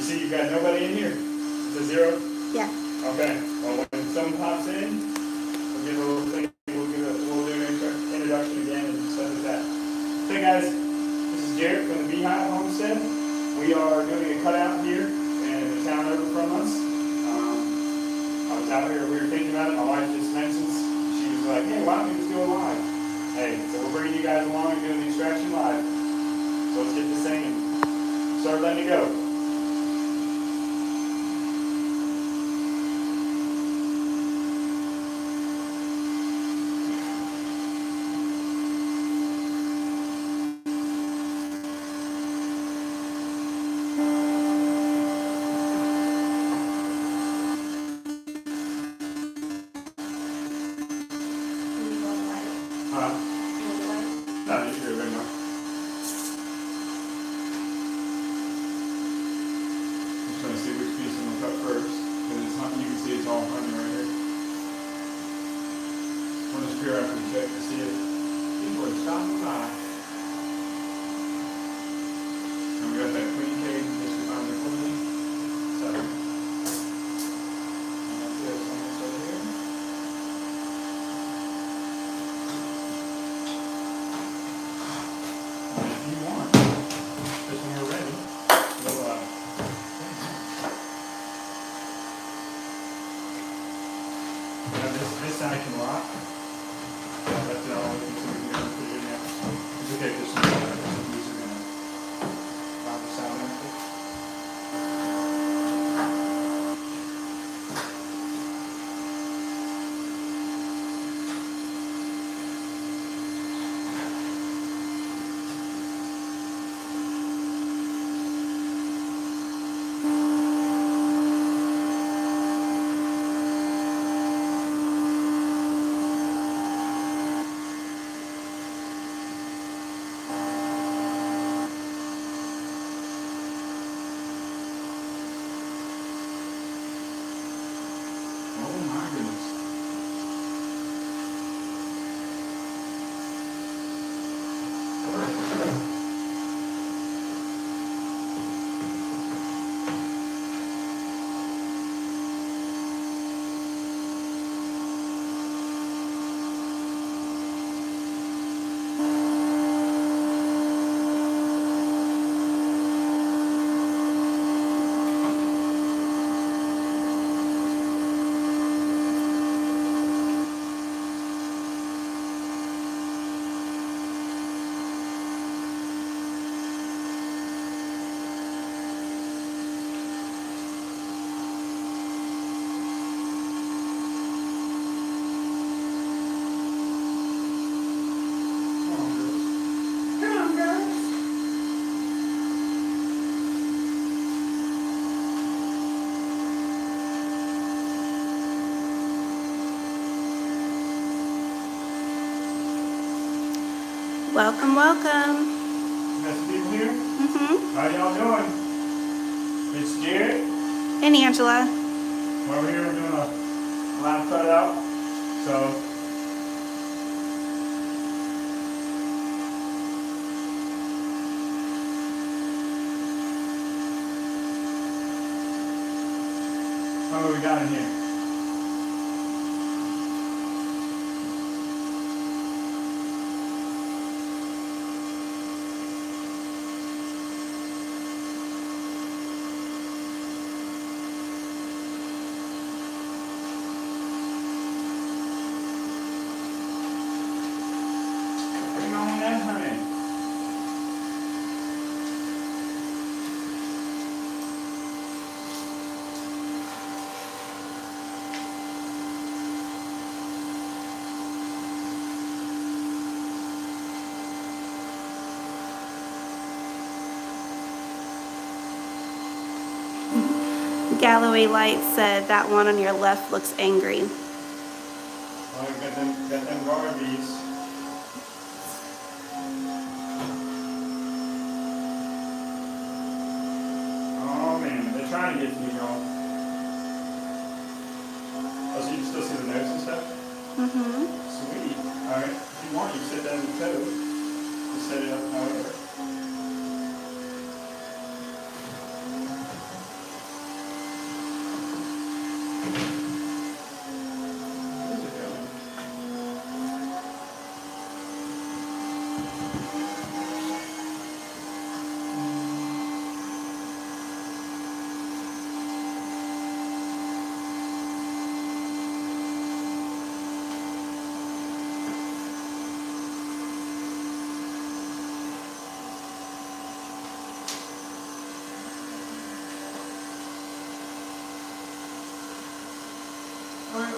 see you've got nobody in here? It's a 0? Yeah. Okay. Well, when someone pops in, we'll give a little thing. We'll do an introduction again and stuff like that. Hey guys, this is Jared from the B-Hive homestead. We are doing a cutout here in the town over from us. I was out here, we were thinking about it. My wife just mentioned, she was like, hey, why don't we just do it live? Hey, so we're bringing you guys along and doing the extraction live. So let's get this thing and start letting it go. No, you should have been more. Just trying to see which piece I'm going to cut first. Because it's not, you can see it's all honey right here. Want to spear after the check to see if people are stopping by. And we got that queen cage in case we find the queen. So, and that's it. Almost over here. This side can lock. That's all we can see. We can put it in there. It's okay if this is these are going to lock the sound after. Welcome, welcome. Got some people here? Mm-hmm. How y'all doing? It's Jared. And Angela. Over here we're doing a live cutout. So what do we got in here? Bring on that honey. Galloway Light said that one on your left looks angry. Well, we got them Barbies. Oh man, they're trying to get to me, y'all. Oh, so you can still see the notes and stuff? Mm-hmm. Sweet. Alright, if you want, you can set that in the code. Just set it up however. Alright.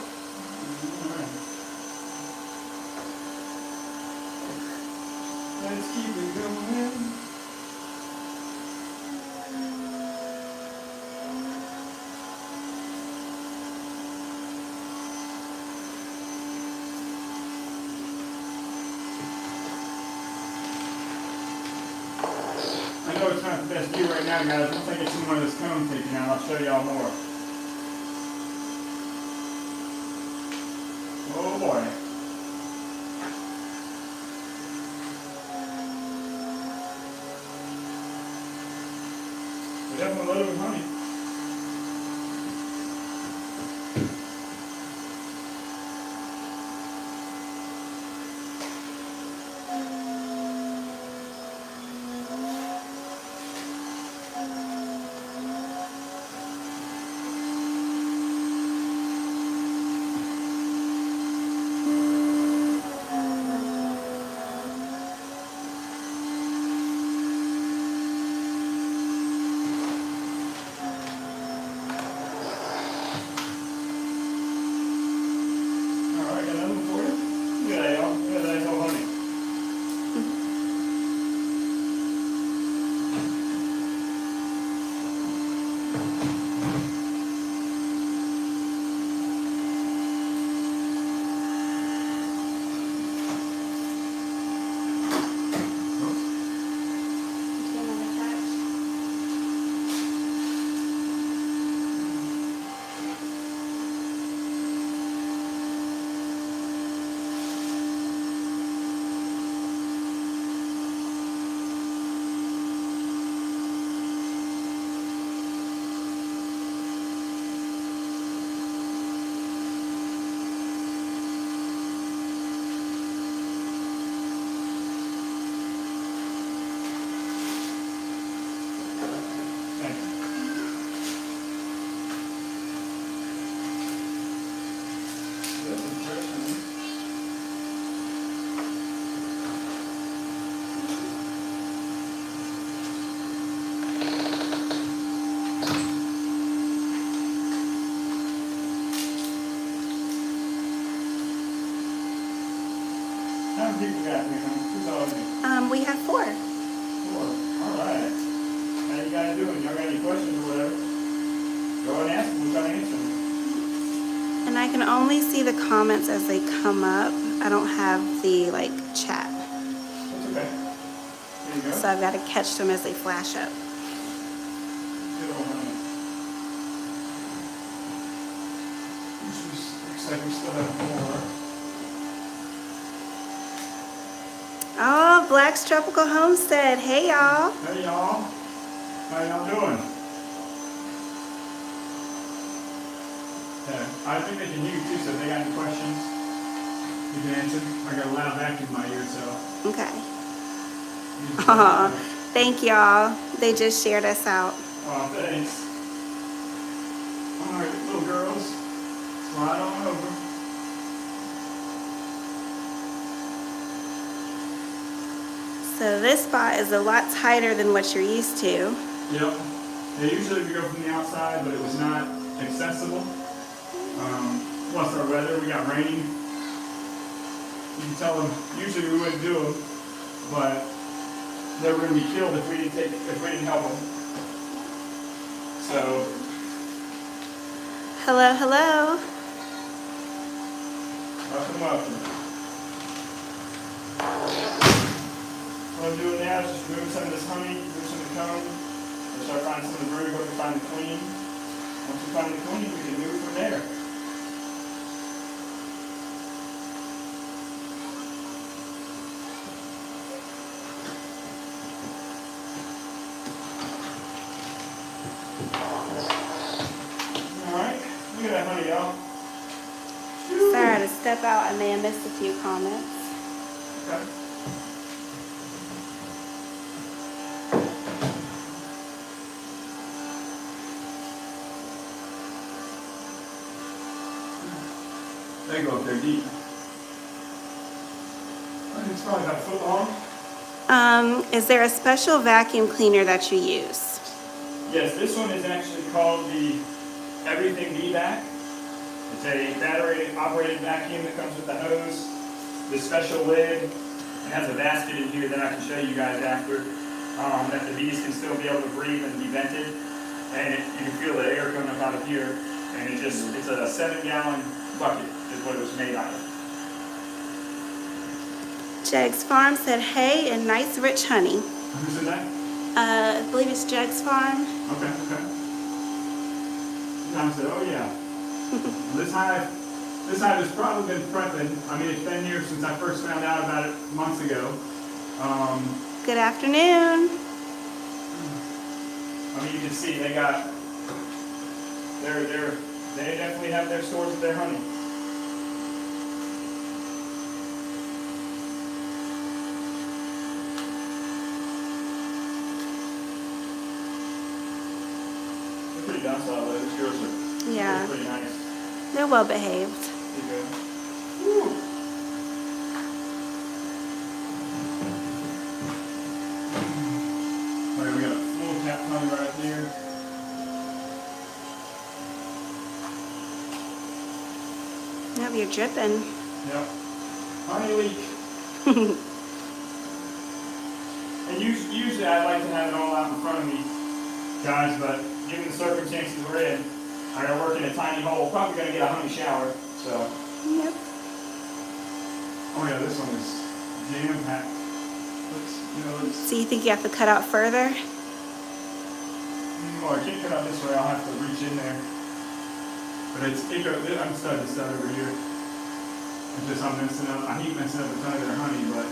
Let's keep it going. I know it's not the best view right now, guys. Once I get some more of this cone taken out, I'll show y'all more. Oh boy. We're definitely loaded with honey. Alright, got another one for you. Look at that, y'all. Look at that, nice old honey. How many people got here, honey? Who's all in here? We have 4. 4. Alright. How you guys doing? Y'all got any questions or whatever? Go ahead and ask them. We'll try to answer them. And I can only see the comments as they come up. I don't have the chat. That's okay. There you go. So I've got to catch them as they flash up. Good old honey. Looks like we still have more. Oh, Black's Tropical Homestead. Hey, y'all. Hey y'all. How y'all doing? Yeah, I think they can hear you too, so if they got any questions, you can answer. I got a loud vacuum in my ear, so. Okay. Aw, thank y'all. They just shared us out. Oh, thanks. Alright, little girls, slide on over. So this spot is a lot tighter than what you're used to. Yep. They usually we go from the outside, but it was not accessible. Plus our weather, we got rain. You can tell them, usually we wouldn't do them, but they were going to be killed if we didn't help them. So. Hello, hello. Welcome, welcome. What I'm doing now is just remove some of this honey, remove some of the comb. We'll start finding some of the brood, hope we find the queen. Once we find the queen, we can move from there. Alright, look at that honey, y'all. Sorry to step out. I may have missed a few comments. Okay. They go up there deep. I think it's probably about a foot long. Is there a special vacuum cleaner that you use? Yes, this one is actually called the Everything B-Vac. It's a battery-operated vacuum that comes with the hose, the special lid, and has a basket in here that I can show you guys after, that the bees can still be able to breathe and be vented. And you can feel the air coming up out of here. And it's a 7-gallon bucket is what it was made out of. Jeg's Farm said, hey, and nice rich honey. Who said that? I believe it's Jeg's Farm. Okay. John said, oh yeah. This hive has probably been prepping. I mean, it's been here since I first found out about it months ago. Good afternoon. I mean, you can see they definitely have their stores of their honey. They're pretty docile, though. These girls are Yeah. pretty nice. They're well behaved. Pretty good. Woo. All right, we got a full cap honey right here. Yep, you're dripping. Yep. Honey leak. And usually I like to have it all out in front of me, guys, but given the circumstances we're in, I gotta work in a tiny hole. Probably gonna get a honey shower, so. Yep. Oh yeah, this one is jam-packed. So you think you have to cut out further? Well, I can't cut out this way. I'll have to reach in there. But I'm starting to start over here. It's just I hate messing up a ton of their honey, but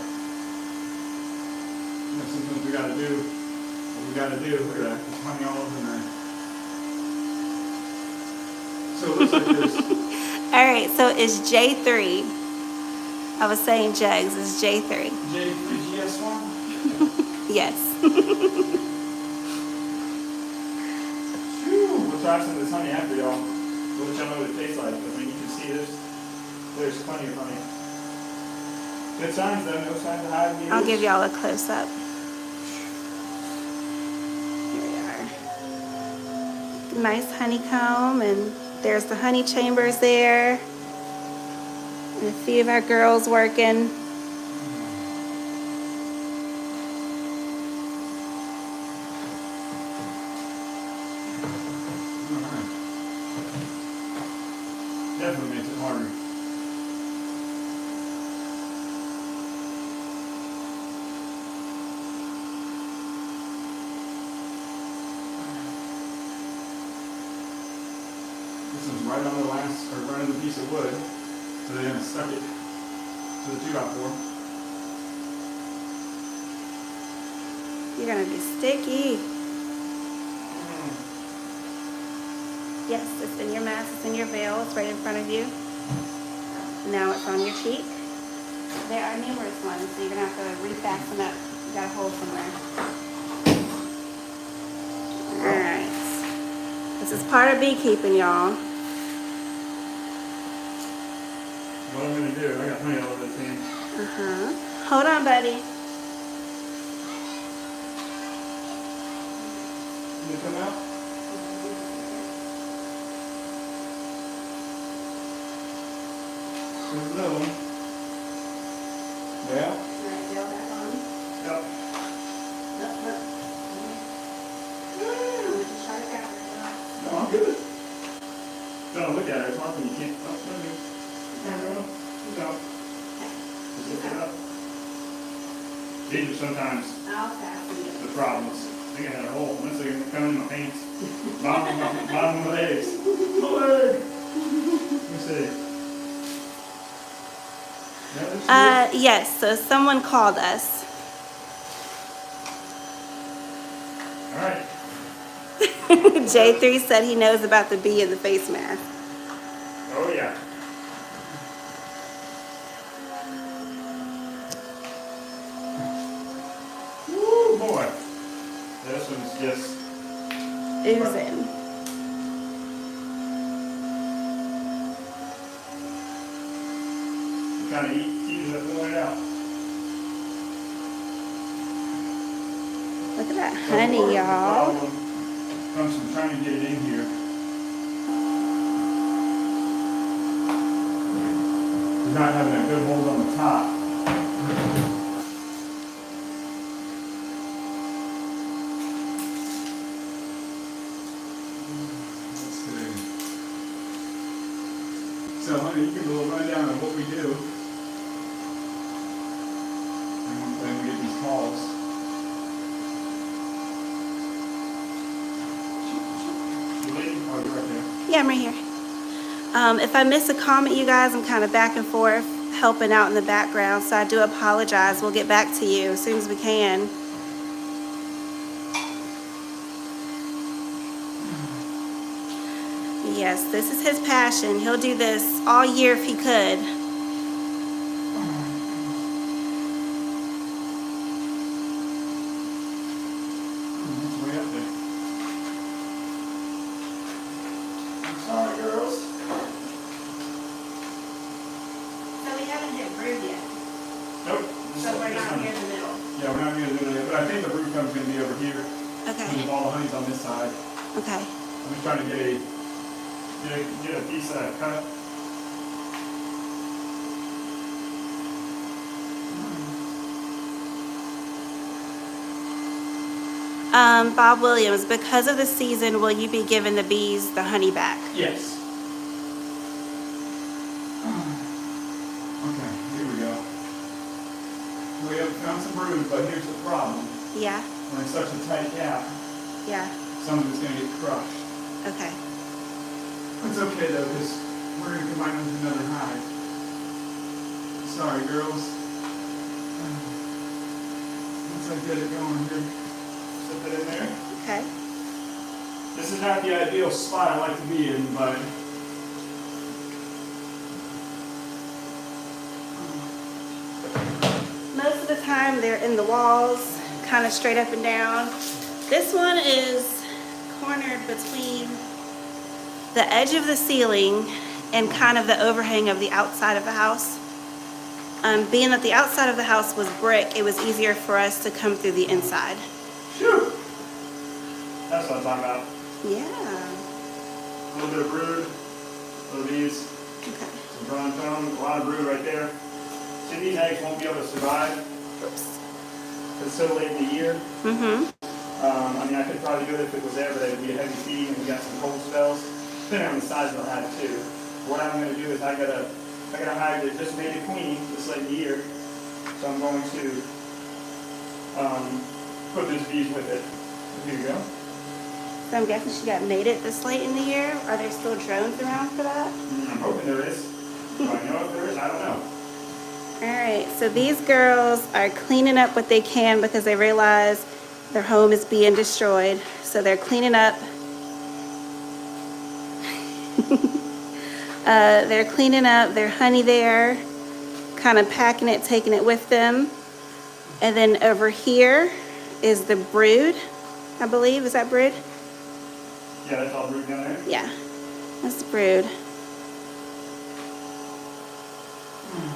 sometimes we gotta do what we gotta do. Look at that. There's honey all over there. So it looks like this. All right, so it's J3. I was saying Jegs, it's J3. J3 GS1? Yes. Phew, we'll try some of this honey after y'all. We'll let y'all know what it tastes like. I mean, you can see there's plenty of honey. Good signs though, no signs of hive beetles. I'll give y'all a close up. Here we are. Nice honeycomb, and there's the honey chambers there. And a few of our girls working. Definitely makes it harder. This one's right on the right on the piece of wood, so they're gonna stuck it to the 2x4. You're gonna be sticky. Yes, it's in your mask, it's in your veil, it's right in front of you. Now it's on your cheek. There are numerous ones, so you're gonna have to refasten up. You got a hole somewhere. Alright. This is part of beekeeping, y'all. What I'm gonna do, I got honey all over this hand. Hold on, buddy. Can you come out? There's another one. Yeah? Alright, gel back on. Yep. Just try to cover it. No, I'm good. Don't look at it. It's hard when you can't. Oh, no, no. Just look it up. These are sometimes I'll fasten it. the problems. I think I had a hole. Once they come in my pants. Bottom of my legs. My leg. Let me see. Yes, so someone called us. All right. J3 said he knows about the bee in the face mask. Oh, yeah. Woo, boy. This one's just Oozing. kind of ease it out. Look at that So honey, part of the y'all. problem comes from trying to get it in here. not having a good hold on the top. Let's see. So, honey, you give a little rundown of what we do. And then we get these calls. You leaving? Oh, you're right there. Yeah, I'm right here. If I miss a comment, you guys, I'm kind of back and forth helping out in the background, so I do apologize. We'll get back to you as soon as we can. Yes, this is his passion. He'll do this all year if he could. It's way up there. I'm sorry, girls. So we haven't hit brood yet. Nope. So we're not near the middle. Yeah, we're not going to do it yet, but I think the brood comb's going to be over here. Okay. With all the honey's on this side. Okay. I'm just trying to get a piece of that cut. Bob Williams, because of the season, will you be giving the bees the honey back? Yes. Okay, here we go. We have found some brood, but here's the problem. Yeah. When it's such a tight gap, Yeah. some of it's going to get crushed. Okay. It's okay though, because we're going to combine them with another hive. Sorry, girls. Once I get it going here, slip it in there. Okay. This is not the ideal spot I like to be in, but Most of the time they're in the walls, kind of straight up and down. This one is cornered between the edge of the ceiling and kind of the overhang of the outside of the house. Being that the outside of the house was brick, it was easier for us to come through the inside. phew, that's what I'm talking about. Yeah. A little bit of brood, a little bees, Okay. some drawn comb, a lot of brood right there. See, these eggs won't be able to survive Oops. because it's so late in the year. Mm-hmm. I mean, I could probably do it if it was there, but it would be a heavy feed and we got some cold spells. Depending on the size of the hive too. What I'm going to do is I got a hive that just made a queen this late in the year, so I'm going to put those bees with it. Here you go. So I'm guessing she got mated this late in the year. Are there still drones around for that? I'm hoping there is. Do I know if there is? I don't know. All right, so these girls are cleaning up what they can because they realize their home is being destroyed. So they're cleaning up. They're cleaning up their honey there, kind of packing it, taking it with them. And then over here is the brood, I believe. Is that brood? Yeah, that's all brood down there. Yeah, that's the brood.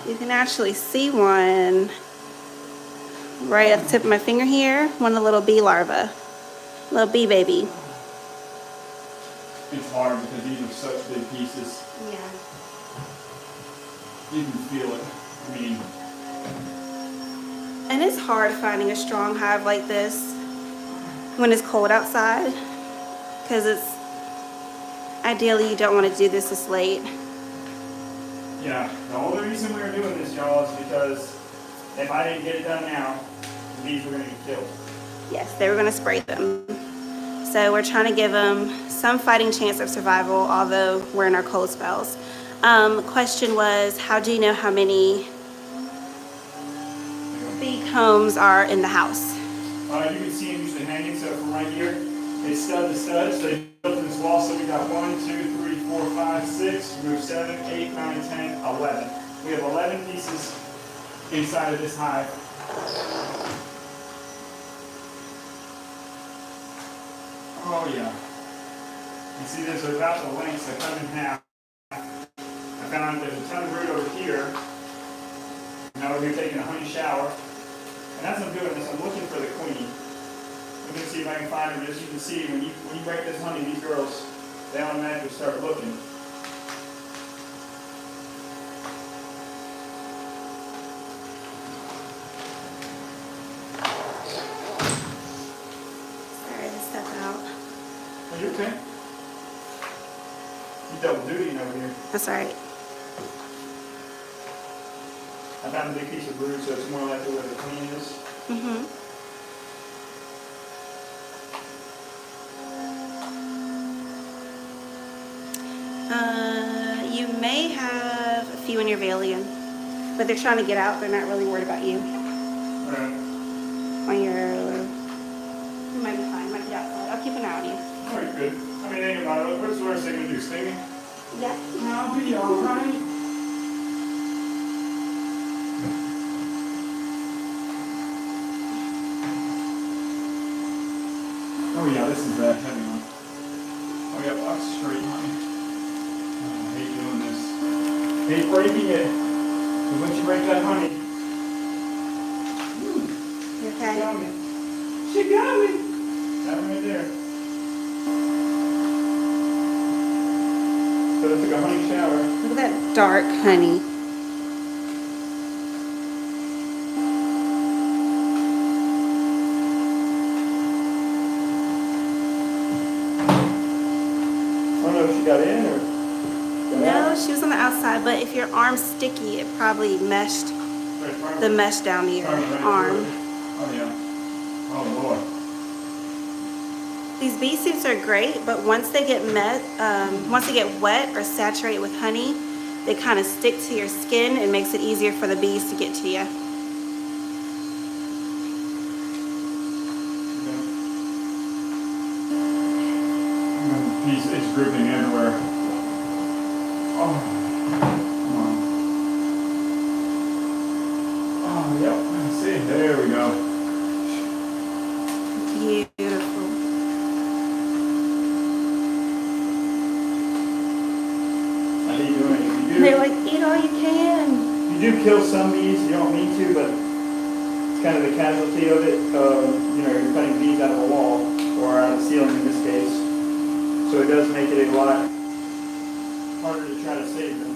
You can actually see one right at the tip of my finger here, one of the little bee larvae, little bee baby. It's hard because these are such big pieces. Yeah. You can feel it. I mean, And it's hard finding a strong hive like this when it's cold outside, because it's ideally you don't want to do this late. yeah. The only reason we were doing this, y'all, is because if I didn't get it done now, the bees were going to get killed. Yes, they were going to spray them. So we're trying to give them some fighting chance of survival, although we're in our cold spells. Question was, how do you know how many bee combs are in the house? You can see them usually hanging, so from right here, it's stud to stud, so they built in this wall, so we got 1, 2, 3, 4, 5, 6, we have 7, 8, 9, 10, 11. We have 11 pieces inside of this hive. Oh yeah. You see this about the lengths that cut in half. I found there's a ton of brood over here. Now we're here taking a honey shower. And as I'm doing this, I'm looking for the queen. I'm going to see if I can find her. As you can see, when you break this honey, these girls, they automatically start looking. You okay? You double duty over here. That's all right. I found a big piece of brood, so it's more likely where the queen is. Mm-hmm. You may have a few in your valium, but they're trying to get out. They're not really worried about you. Alright. On your, you might be fine. Might be outside. I'll keep an eye on you. Alright, good. I mean, think about it. What's the worst thing to do? Sting me? Yeah. I'll be alright. Oh yeah, this is that heavy one. Oh yeah, box straight, honey. Oh, I hate doing this. I hate breaking it. But once you break that honey, You okay? she got me. She got me. That one right there. So I took a honey shower. Look at that dark honey. I don't know if she got in or got No, out. she was on the outside, but if your arm's sticky, it probably meshed Right, front. the mesh down to your Front right arm. through it. Oh yeah. Oh boy. These bee suits are great, but once they get once they get wet or saturated with honey, they kind of stick to your skin and makes it easier for the bees to get to you. It's dripping everywhere. Oh, come on. Oh, yep. See, there we go. Beautiful. How do you do it? They're like, eat all you can. You do kill some bees. You don't mean to, but it's kind of the casualty of it. You know, you're cutting bees out of a wall or out of the ceiling in this case. So it does make it a lot harder to try to save them.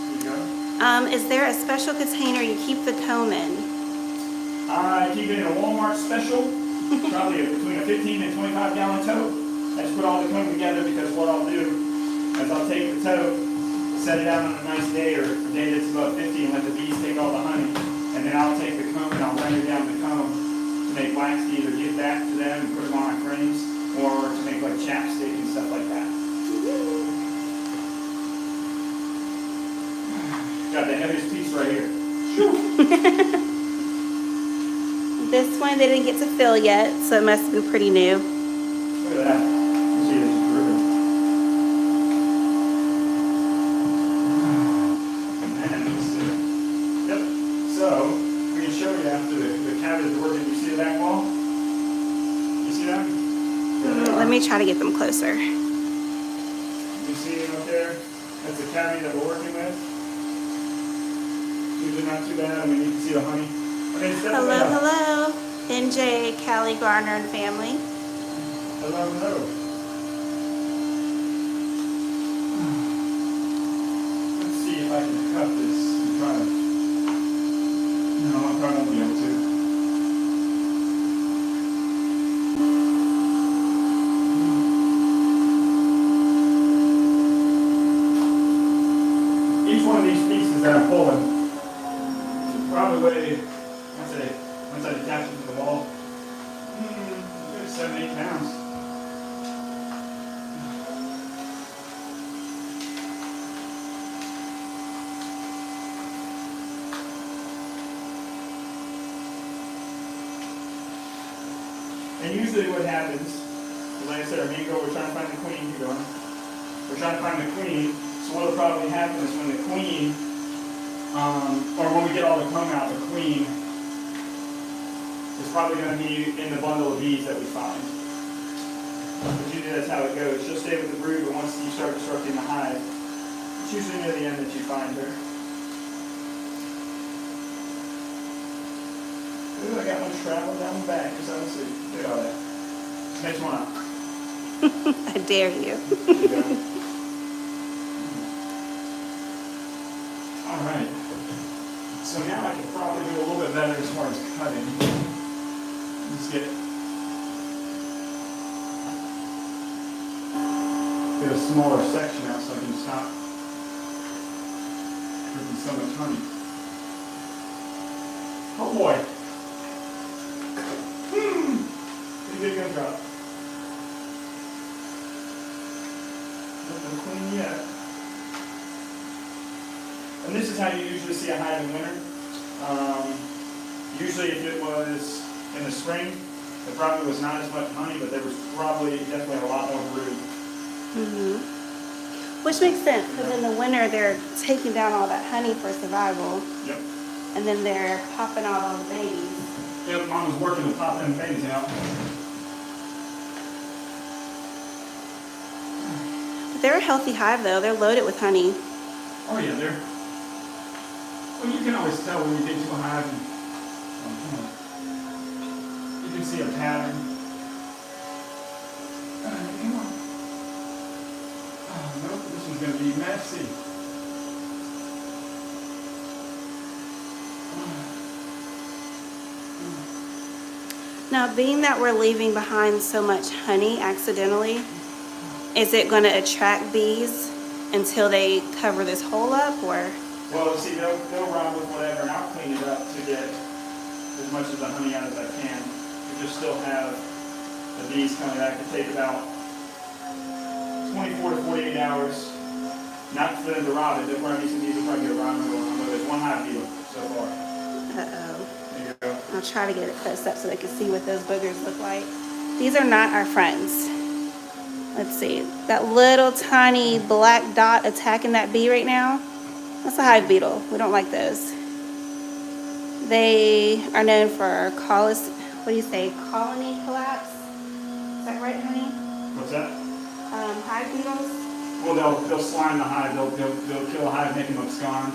There you go. Is there a special container you keep the comb in? I keep it in a Walmart special, probably between a 15 and 25 gallon tote. I just put all the comb together because what I'll do is I'll take the tote, set it out on a nice day or a day that's above 50 and let the bees take all the honey. And then I'll take the comb and I'll render down the comb to make wax to either give back to them and put them on my frames or to make like chapstick and stuff like that. Got the heaviest piece right here. This one they didn't get to fill yet, so it must have been pretty new. Look at that. You see this ribbon. Yep. So, we can show you after the cabinet is working. You see the back wall? You see that? Let me try to get them closer. You see it up there? That's the cavity that we're working with. Usually not too bad. I mean, you can see the honey. I mean, it's definitely Hello, hello. NJ, Callie, Garner, and family. Hello, hello. Let's see if I can cut this and try to. No, I probably won't be able to. Each one of these pieces that I'm pulling probably weigh, once I attach them to the wall, 7, 8 pounds. And usually what happens, like I said, our main goal, we're trying to find the queen, keep going. We're trying to find the queen, so what will probably happen is when the queen, or when we get all the comb out, the queen is probably going to be in the bundle of bees that we find. But usually that's how it goes. She'll stay with the brood, but once you start constructing the hive, it's usually near the end that you find her. Ooh, I got one travel down the back, because I don't see. Look at all that. Next one up. I dare you. There you go. All right. So now I can probably do a little bit better as far as cutting. Let's get get a smaller section out so I can stop drinking so much honey. Oh boy. Pretty big gumdrop. Nothing clean yet. And this is how you usually see a hive in winter. Usually if it was in the spring, there probably was not as much honey, but there was probably definitely a lot more brood. Which makes sense, because in the winter they're taking down all that honey for survival. Yep. And then they're popping out all the babies. Yep, Mom was working to pop them babies out. They're a healthy hive though. They're loaded with honey. Oh yeah, they're. Well, you can always tell when you get to a hive. You can see a pattern. Come on. Oh, nope, this one's going to be messy. Now, being that we're leaving behind so much honey accidentally, is it going to attract bees until they cover this hole up, or? Well, see, they'll run with whatever, and I'll clean it up to get as much of the honey out as I can. You just still have the bees coming back. It take about 24 to 48 hours, not for them to rob it. There'll probably be some bees that probably get around going on, but there's one hive beetle so far. Uh-oh. There you go. I'll try to get it close up so they can see what those boogers look like. These are not our friends. Let's see. That little tiny black dot attacking that bee right now, that's a hive beetle. We don't like those. They are known for colony collapse. Is that right, honey? What's that? Hive beetles. Well, they'll slime the hive. They'll kill a hive, make them abscond.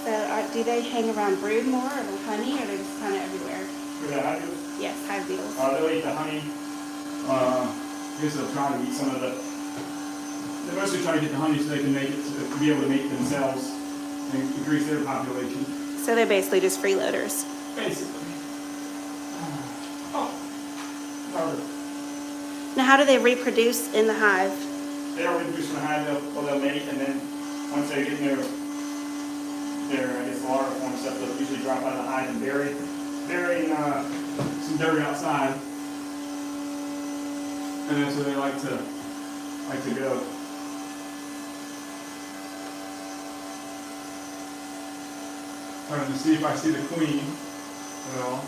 So, do they hang around brood more, or the honey, or are they just kind of everywhere? Who the hive beetles? Yes, hive beetles. They'll eat the honey. I guess they'll try to eat some of the. They're mostly trying to get the honey so they can make it to be able to mate themselves and increase their population. So they're basically just freeloaders. Basically. Oh. Now, how do they reproduce in the hive? They'll reproduce in the hive. They'll mate, and then once they get their I guess larva form stuff, they'll usually drop out of the hive and bury some dirt outside. And that's where they like to go. Trying to see if I see the queen at all.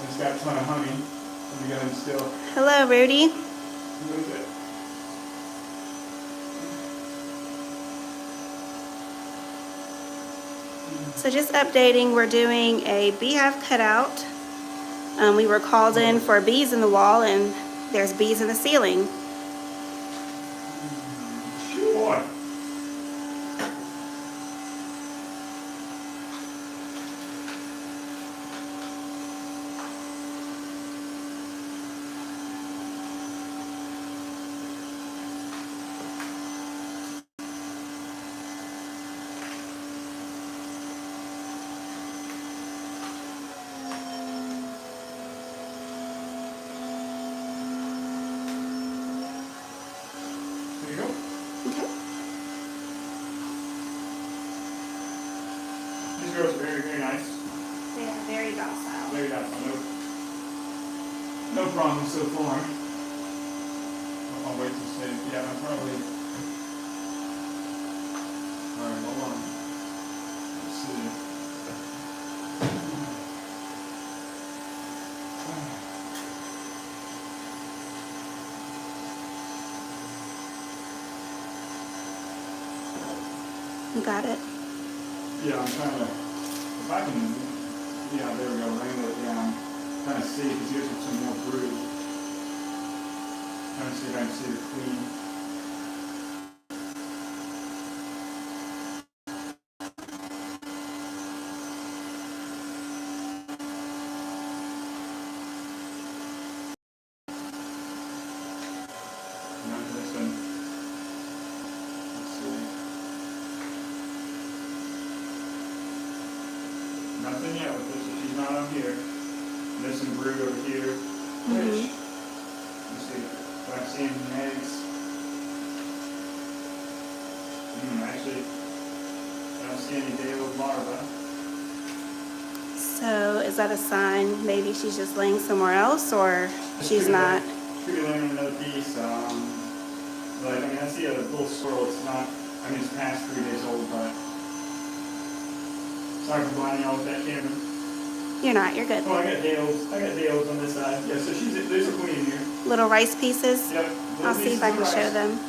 It's got a ton of honey. Let me go ahead and still. Hello, Rudy. A little bit. So just updating, we're doing a beehive cutout. We were called in for bees in the wall, and there's bees in the ceiling. Boy. There you go. Okay. These girls are very, very nice. They are very docile. Very docile. No problems so far. I'll wait to see. Yeah, I'm probably. Alright, hold on. Let's see. You got it. Yeah, I'm trying to. If I can. Yeah, there we go. Wrangle it down. Trying to see because here's some more brood. Trying to see if I can see the queen. nothing yet with this, so she's not on here. There's some brood over here, which, let's see, do I see any eggs? Actually, I don't see any day-old larvae. So is that a sign maybe she's just laying somewhere else, or she's not? Could be laying in another piece. Like, I mean, I see a little squirrel. It's not, I mean, it's past 3 days old, but sorry for blinding y'all with that camera. You're not, you're good. Oh, I got day-olds on this side. Yeah, so there's a queen here. Little rice pieces? Yep. I'll see if I can show them.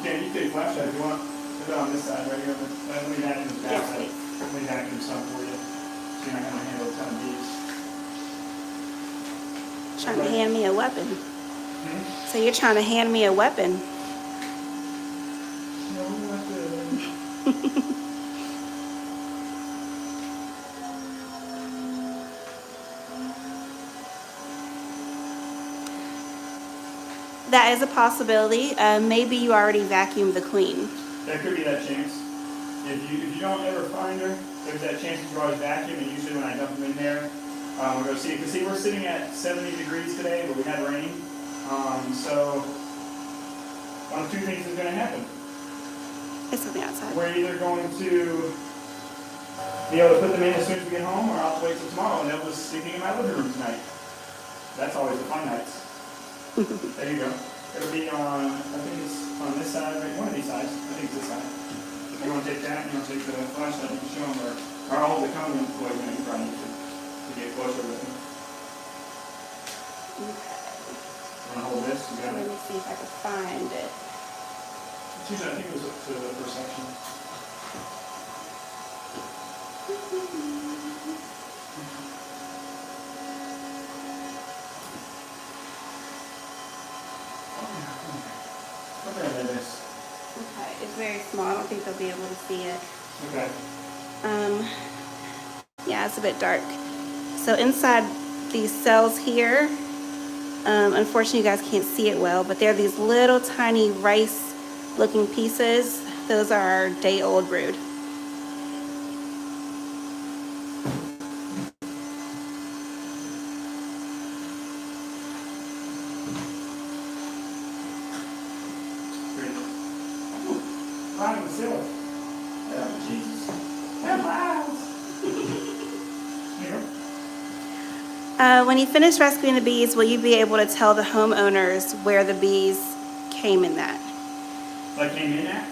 You can flash that if you want. Put it on this side right here. Let me vacuum the back side. Let me vacuum some for you. So you're not going to handle a ton of bees. Trying to hand me a weapon. Hmm? So you're trying to hand me a weapon. No weapon. That is a possibility. Maybe you already vacuumed the queen. There could be that chance. If you don't ever find her, there's that chance you always vacuum, and usually when I dump them in there, we'll go see it. Because see, we're sitting at 70 degrees today, but we had rain. So one of two things is going to happen. It's something outside. We're either going to be able to put them in as soon as we get home, or I'll have to wait till tomorrow, and they'll just sleeping in my living room tonight. That's always the fun nights. There you go. It'll be on, I think it's on this side, right? One of these sides. I think it's this side. If you want to take that, you want to take the flashlight, you can show them, or I'll hold the cone in for you, you probably need to get closer with them. Okay. Want to hold this? You got Let it. me see if I can find it. It's usually, I think it was up to the first section. Okay, there it is. Okay, it's very small. I don't think they'll be able to see it. Okay. Yeah, it's a bit dark. So inside these cells here, unfortunately you guys can't see it well, but they're these little tiny rice looking pieces. Those are our day-old brood. Flying with silk. Oh, Jesus. That flies. Here. When you finish rescuing the bees, will you be able to tell the homeowners where the bees came in that? Like came in at?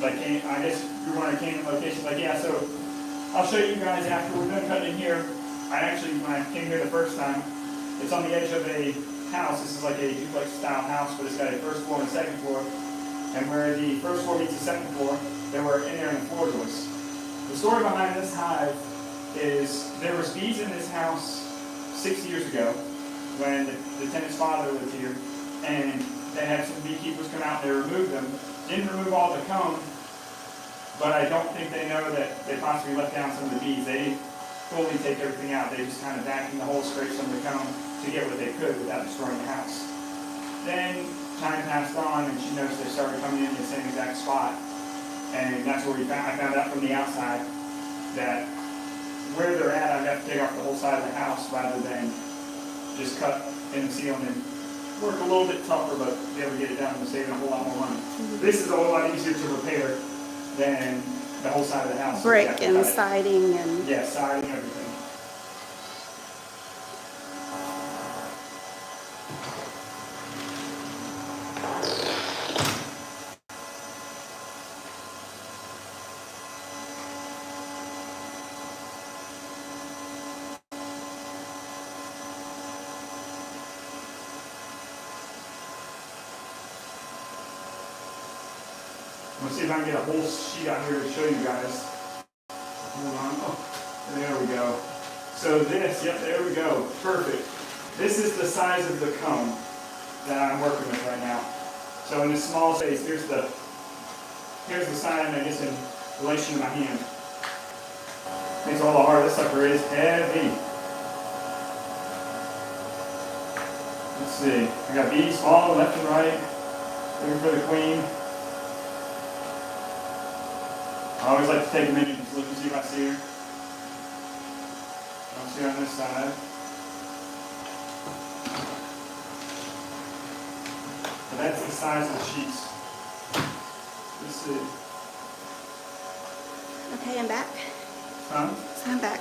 Like came, I guess you want to came in location. Like, yeah, so I'll show you guys after we're done cutting in here. I actually, when I came here the first time, it's on the edge of a house. This is like a duplex style house, but it's got a first floor and a second floor. And where the first floor meets the second floor, they were in there in the floor joists. The story behind this hive is there was bees in this house 6 years ago when the tenant's father lived here, and they had some beekeepers come out and they removed them. Didn't remove all the comb, but I don't think they know that they possibly left down some of the bees. They didn't fully take everything out. They just kind of vacuumed the whole, scraped some of the comb to get what they could without destroying the house. Then time passed on, and she noticed they started coming in the same exact spot, and that's where I found out from the outside that where they're at, I'd have to take off the whole side of the house rather than just cut in the ceiling and work a little bit tougher, but be able to get it done and saving a whole lot more money. This is a whole lot easier to repair than the whole side of the house. Brick So and siding and... yeah, siding, everything. Let's see if I can get a whole sheet out here to show you guys. Hold on. Oh, there we go. So this, yep, there we go. Perfect. This is the size of the comb that I'm working with right now. So in this small space, here's the sign, I guess, in relation to my hand. Makes it a little hard. This sucker is heavy. Let's see. I got bees falling left and right. Looking for the queen. I always like to take a minute and look and see if I see her. I'll see on this side. So that's the size of the sheets. Let's see. Okay, I'm back. Huh? So I'm back.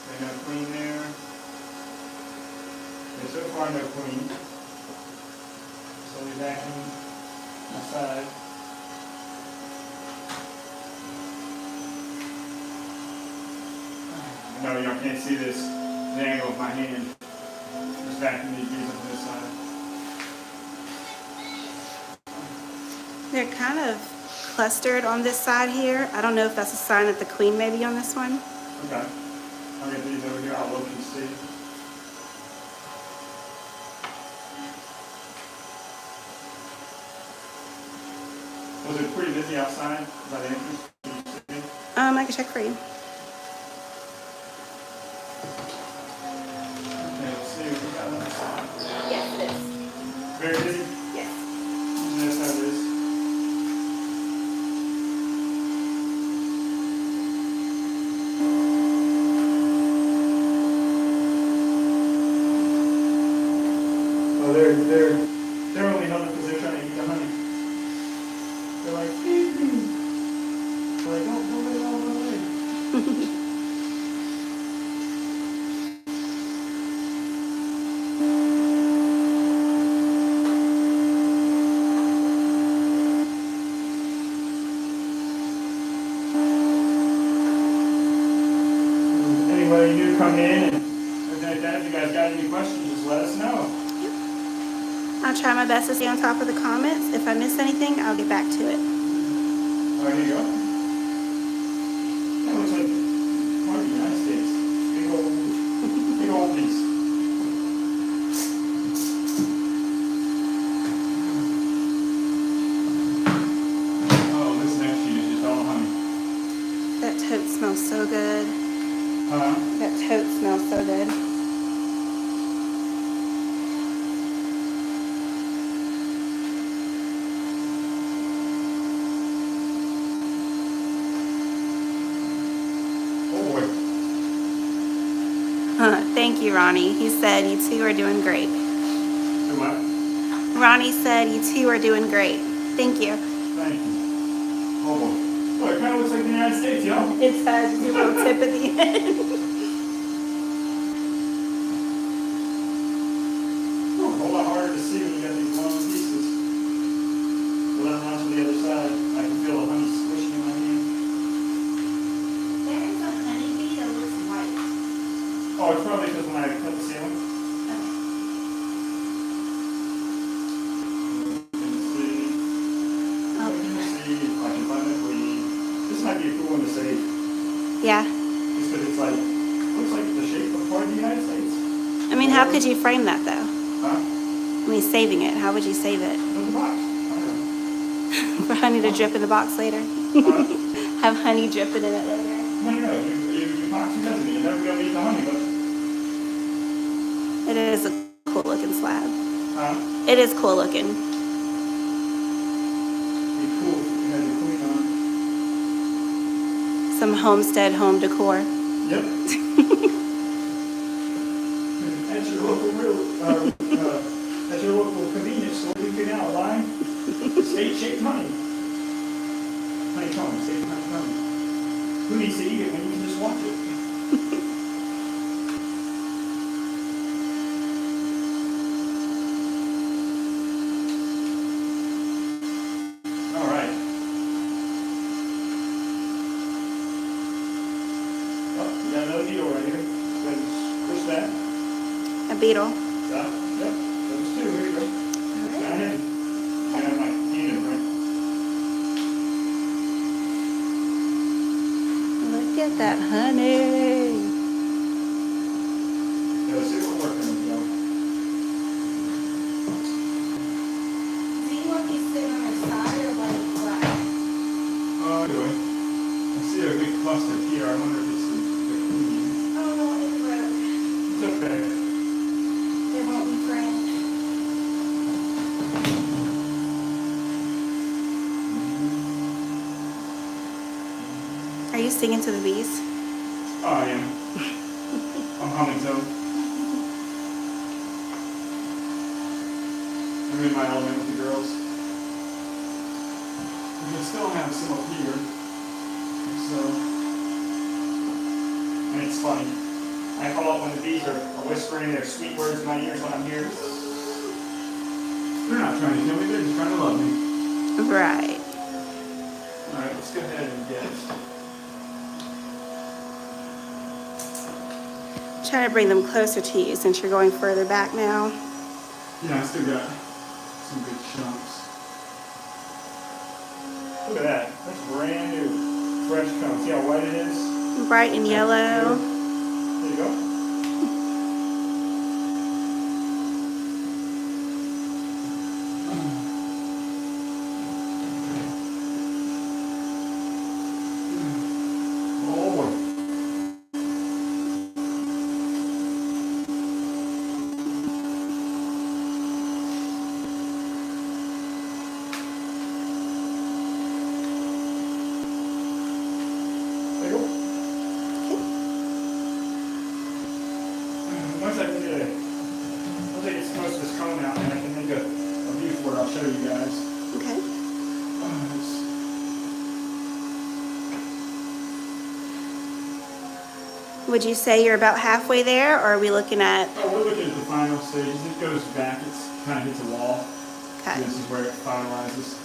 Okay, no queen there. Okay, so far no queen. So we're back in my side. No, you can't see this, the angle of my hand. Just vacuum these bees up on this side. They're kind of clustered on this side here. I don't know if that's a sign that the queen may be on this one. Okay. I'll get these over here, I'll look and see. Was it pretty busy outside by the entrance? Can you see? I can check for you. Okay, let's see what we got on this side. Yes, it is. Very busy? Yes. That's how it is. Oh, they're only held because they're trying to eat the honey. They're like, they're like, don't let it all run away. Anybody new come in and everything like that, if you guys got any questions, just let us know. I'll try my best to stay on top of the comments. If I miss anything, I'll get back to it. Oh, here you go. That looks like part of the United States. Big old piece. Oh, this next sheet is just all honey. That tote smells so good. Huh? That tote smells so good. Oh boy. Thank you, Ronnie. He said you two are doing great. Do what? Ronnie said you two are doing great. Thank you. Thank you. Oh boy. Look, it kind of looks like the United States, yo. It's a little tip at the end. A whole lot harder to see when you got these long pieces. But I'm on to the other side. I can feel the honey squishing in my hand. There is a honeybee that looks white. Oh, it's probably because when I cut the ceiling. This might be a cool one to save. Yeah. Just because it's like, looks like the shape of part of the United States. I mean, how could you frame that though? Huh? I mean, saving it. How would you save it? There's a box. I don't know. For honey to drip in the box later? Have honey dripping in it later. No. You box it doesn't. You're never going to eat the honey, but. It is a cool looking slab. Huh? It is cool looking. Be cool if you had your queen on. Some homestead home decor. Yep. At your local convenience store, you can now buy state-shaped honey. Honeycomb, state honeycomb. Who needs to eat it when you can just watch it? All right. Oh, you got another beetle right here. Go ahead and push that. A beetle. Yep. Those two. Here you go. Go ahead. I have my hand in it, right? Look at that honey. Yeah, let's see what we're working with, y'all. Do you want these sitting on their side or like flat? Oh, anyway. I see a big cluster here. I wonder if it's the queen. Oh no, it broke. It's okay. They won't be framed. singing to the bees? Oh, I am. I'm humming to them. I'm in my element with the girls. We can still have some up here. So, and it's funny. I call it when the bees are whispering their sweet words in my ears when I'm here. They're not trying to kill me, they're just trying to love me. Right. Alright, let's go ahead and get Try to bring them closer to you since you're going further back now. yeah, I still got some good chunks. Look at that. That's brand new. Fresh comb. See how white it is? Bright and yellow. There you go. Once I get most of this comb out, and I can make a view for it, I'll show you guys. Okay. Would you say you're about halfway there, or are we looking at? Oh, we're looking at the final stages. It goes back, it's kind of hits a wall. Okay. This is where it finalizes.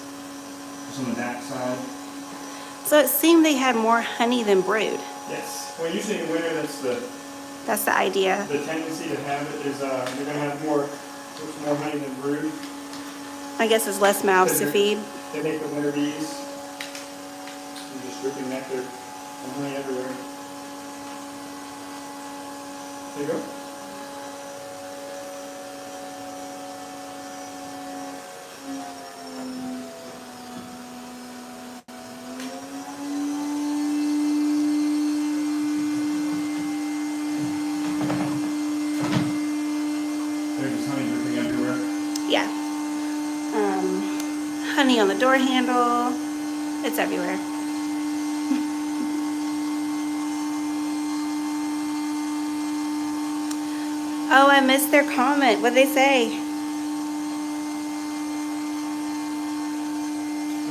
It's on the back side. So it seemed they had more honey than brood. Yes. Well, usually in winter, That's the idea. the tendency to have it is you're going to have more honey than brood. I guess it's less mouths to feed. They make the winter bees. You're just dripping nectar and honey everywhere. There you go. There's honey dripping everywhere. Yeah. Honey on the door handle. It's everywhere. Oh, I missed their comment. What'd they say? I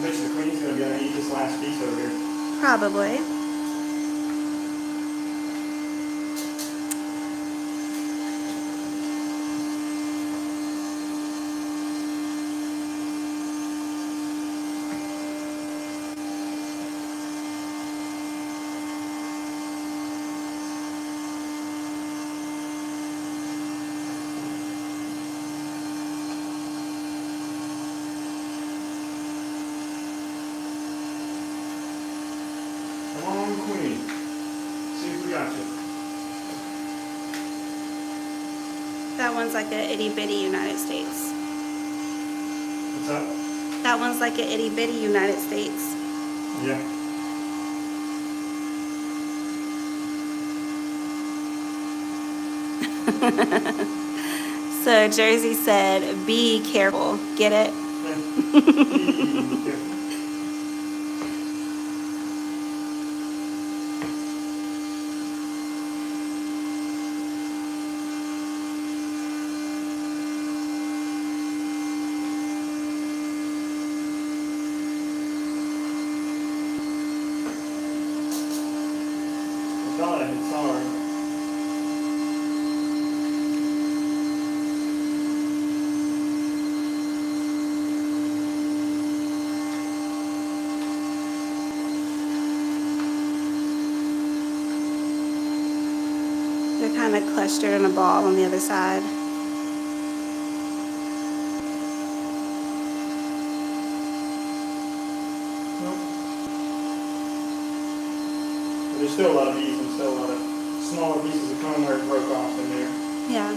bet you the queen's going to be able to eat this last piece over here. Probably. Come on, queen. See if we got you. That one's like a itty bitty United States. What's up? That one's like a itty bitty United States. Yeah. So Jersey said, be careful. Get it? God, it's hard. They're kind of clustered in a ball on the other side. But there's still a lot of bees and still a lot of smaller pieces of comb where it broke off in there. Yeah.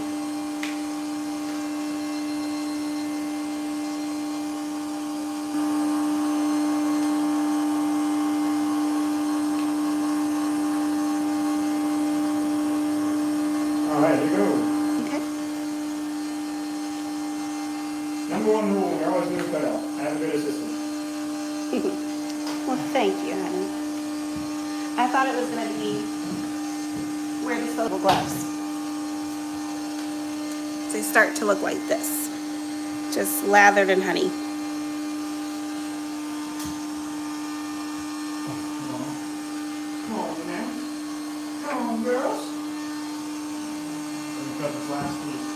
All right, here you go. Okay. Number one rule, you're always going to cut out. Have a good assistant. Well, thank you, honey. I thought it was going to be wear disposable gloves. They start to look like this, just lathered in honey. Come on, man. Come on, girls. Let me cut this last piece.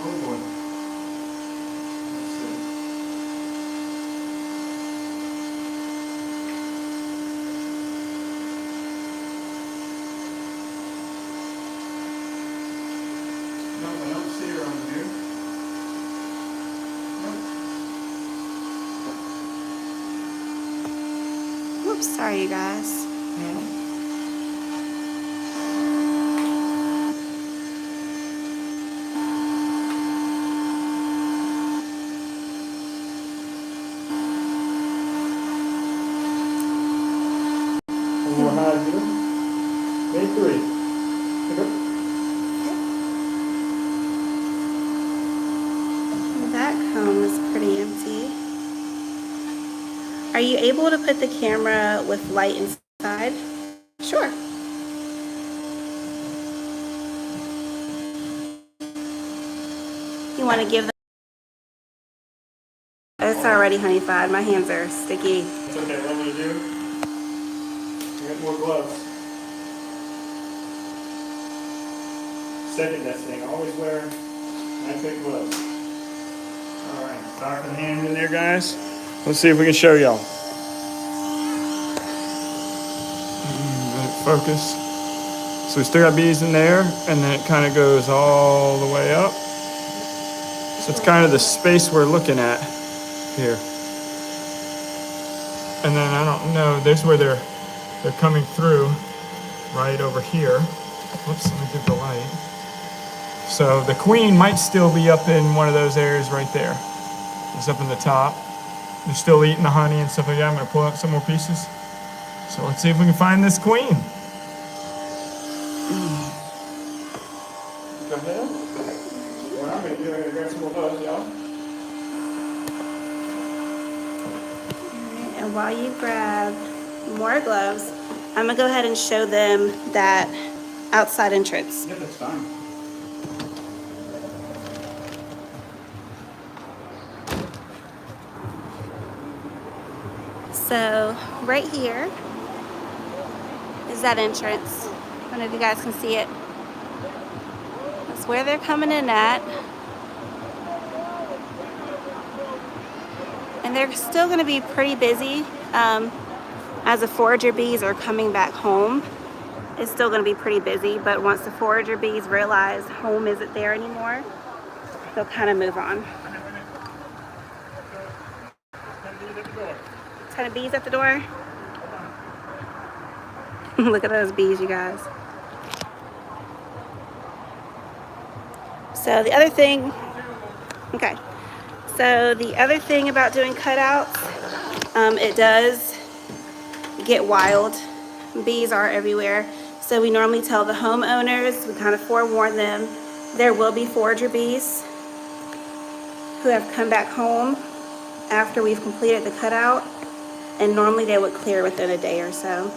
Oh boy. Let's see. No, I don't see her on here. Nope. Oops, sorry you guys. No. One more high view. Day 3. Pick up. That comb is pretty empty. Are you able to put the camera with light inside? Sure. You want to give them... It's already honeyfied. My hands are sticky. It's okay, what I'm going to do, get more gloves. Second best thing, always wear nice big gloves. Alright, sorry for the hands in there, guys. Let's see if we can show y'all. Focus. So we still got bees in there, and then it kind of goes all the way up. So it's kind of the space we're looking at here. And then I don't know, there's where they're coming through, right over here. Whoops, let me give the light. So the queen might still be up in one of those areas right there. It's up in the top. They're still eating the honey and stuff like that. I'm gonna pull out some more pieces. So let's see if we can find this queen. Go ahead. What I'm gonna do, I'm gonna grab some more gloves, y'all. And while you grab more gloves, I'm gonna go ahead and show them that outside entrance. Yeah, that's fine. So right here is that entrance. I don't know if you guys can see it. That's where they're coming in at. And they're still going to be pretty busy as the forager bees are coming back home. It's still going to be pretty busy, but once the forager bees realize home isn't there anymore, they'll kind of move on. 10 bees at the door. Look at those bees, you guys. So the other thing, okay. So the other thing about doing cutouts, it does get wild. Bees are everywhere. So we normally tell the homeowners, we kind of forewarn them, there will be forager bees who have come back home after we've completed the cutout, and normally they would clear within a day or so.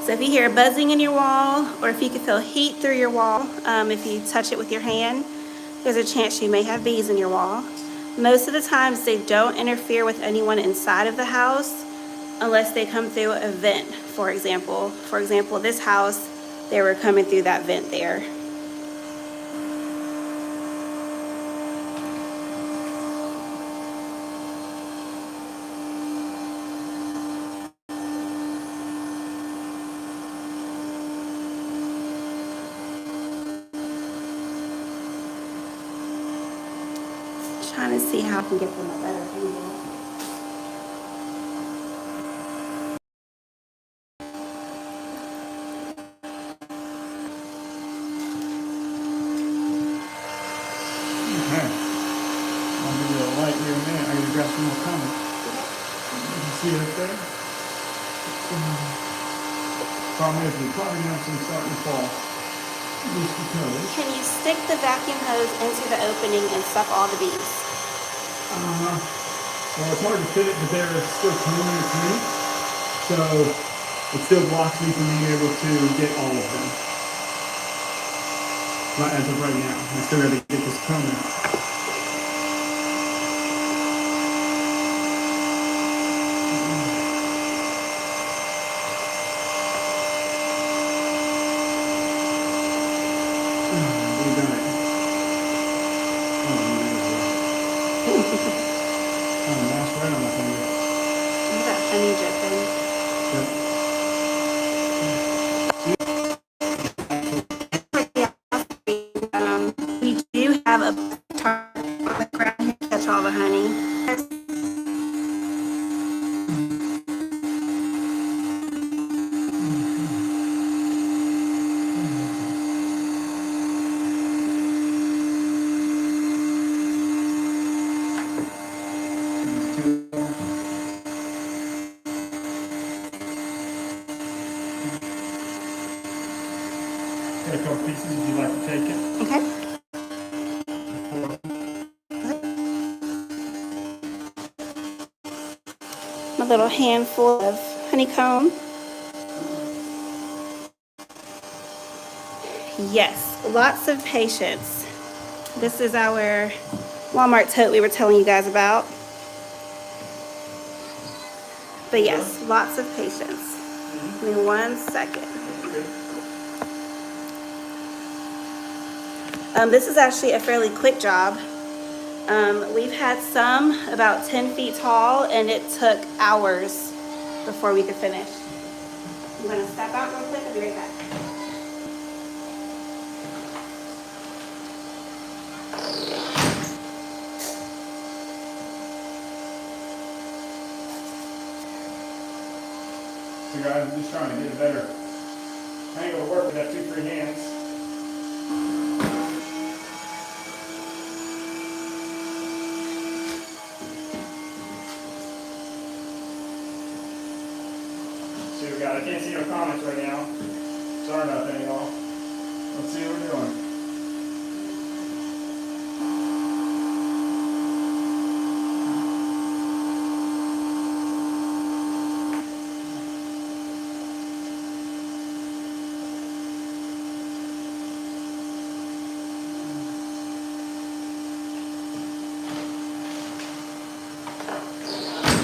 So if you hear buzzing in your wall, or if you can feel heat through your wall, if you touch it with your hand, there's a chance you may have bees in your wall. Most of the times they don't interfere with anyone inside of the house unless they come through a vent, for example. For example, this house, they were coming through that vent there. trying to see how I can get them a better angle. Okay. I'll give you a light here in a minute. I gotta grab some more comments. You can see it up there. Problem is, we're probably gonna have some starting to fall. Just because. Can you stick the vacuum hose into the opening and suck all the bees? Well, it's hard to fit it, but they're still coming in to me. So it still blocks me from being able to get all of them. Not as of right now. I still gotta get this coming. We done it. Oh, mouse right on my finger. Look at that honey dripping. We do have a tarp on the ground here to catch all the honey. Got a couple pieces if you'd like to take it. Okay. A little handful of honeycomb. Yes, lots of patience. This is our Walmart tote we were telling you guys about. But yes, lots of patience. Give me 1 second. This is actually a fairly quick job. We've had some about 10 feet tall, and it took hours before we could finish. I'm gonna step out real quick. I'll be right back. So guys, I'm just trying to get a better angle to work with that 2 free hands. See what we got. I can't see no comments right now. Sorry about that, y'all. Let's see what we're doing.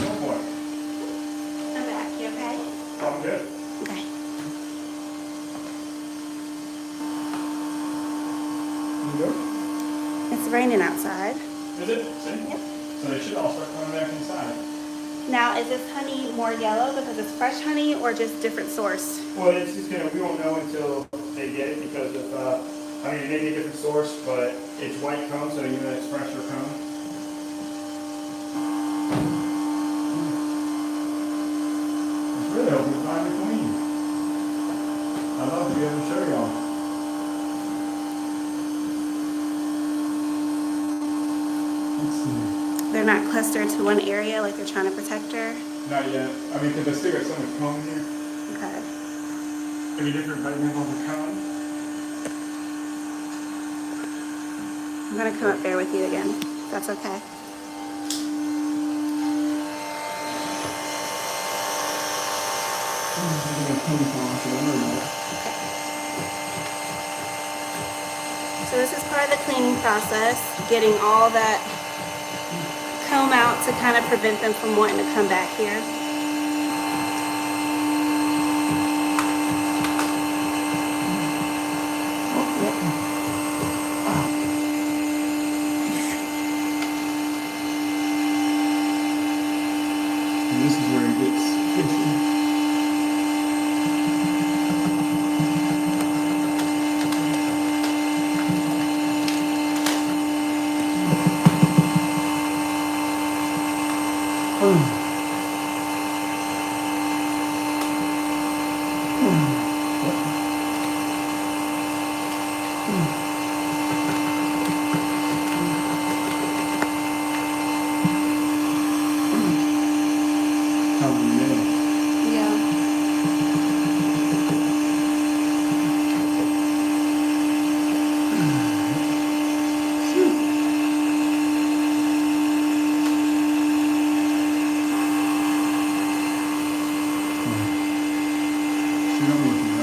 Oh boy. I'm back. You okay? I'm good. Okay. You good? It's raining outside. Is it? See? Yep. So they should all start coming back inside. Now, is this honey more yellow because it's fresh honey or just different source? Well, it's just gonna, we won't know until they get it because of, I mean, it may be a different source, but it's white comb, so you know it's fresher comb. It's really helping to find the queen. I'd love to be able to show y'all. Let's see. They're not clustered to one area like they're trying to protect her? Not yet. I mean, because I still got so much comb in here. Okay. It'd be different if I didn't have all the comb. I'm gonna come up there with you again. That's okay. So this is part of the cleaning process, getting all that comb out to kind of prevent them from wanting to come back here. And this is where it gets fishy. I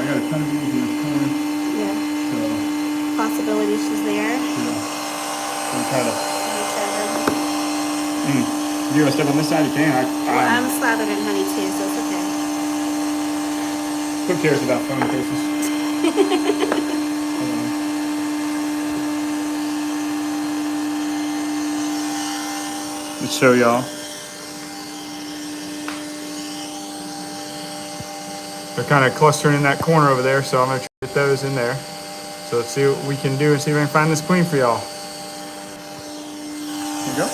got a ton of bees in this corner. Yeah. So, Possibility she's there. yeah. I'm kind of. You want to step on this side? You can. I'm slathered in honey too, so it's okay. Who cares about phone cases? Let's show y'all. They're kind of clustering in that corner over there, so I'm going to try to get those in there. So let's see what we can do and see if I can find this queen for y'all. Here we go.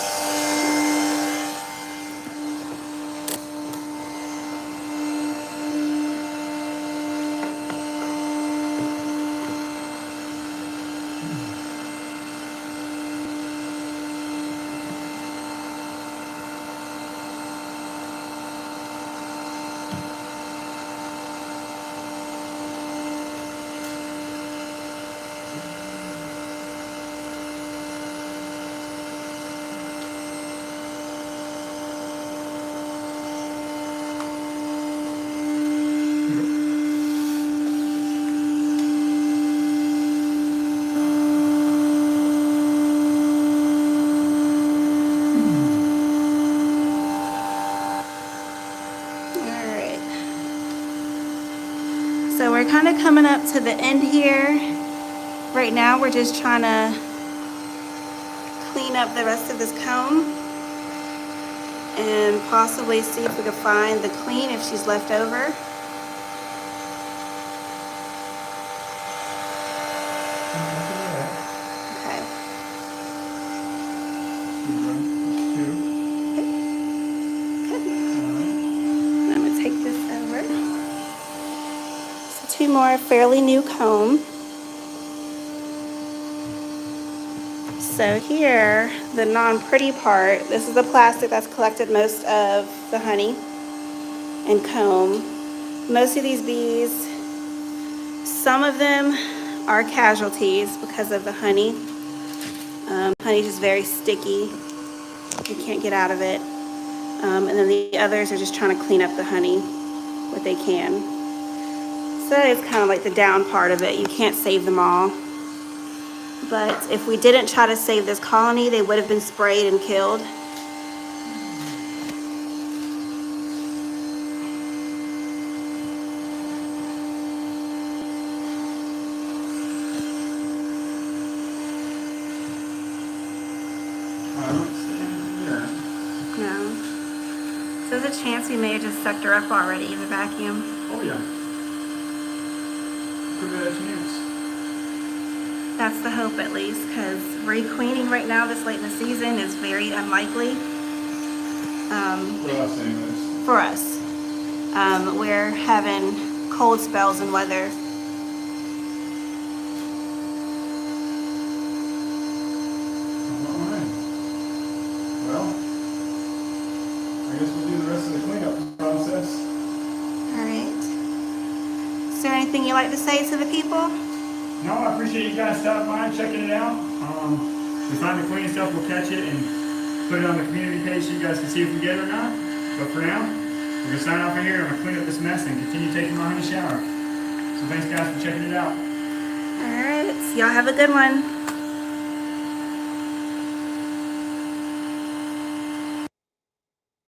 So we're kind of coming up to the end here. Right now we're just trying to clean up the rest of this comb and possibly see if we can find the queen if she's left over. Okay. I'm gonna take this over. So 2 more fairly new comb. So here, the non-pretty part, this is the plastic that's collected most of the honey and comb. Most of these bees, some of them are casualties because of the honey. Honey's just very sticky. You can't get out of it. And then the others are just trying to clean up the honey what they can. So that is kind of like the down part of it. You can't save them all. But if we didn't try to save this colony, they would have been sprayed and killed. No. So there's a chance we may have just sucked her up already in the vacuum. Oh yeah. Could be that chance. That's the hope, at least, because requeening right now this late in the season is very unlikely. For us anyways. For us. We're having cold spells and weather. Alright. Well, I guess we'll do the rest of the cleanup process. Alright. Is there anything you'd like to say to the people? No, I appreciate you guys stopping by and checking it out. If we find the queen stuff, we'll catch it and put it on the community page so you guys can see if we get it or not. But for now, we're going to sign off of here. I'm going to clean up this mess and continue taking my honey shower. So thanks guys for checking it out. Alright, y'all have a good one.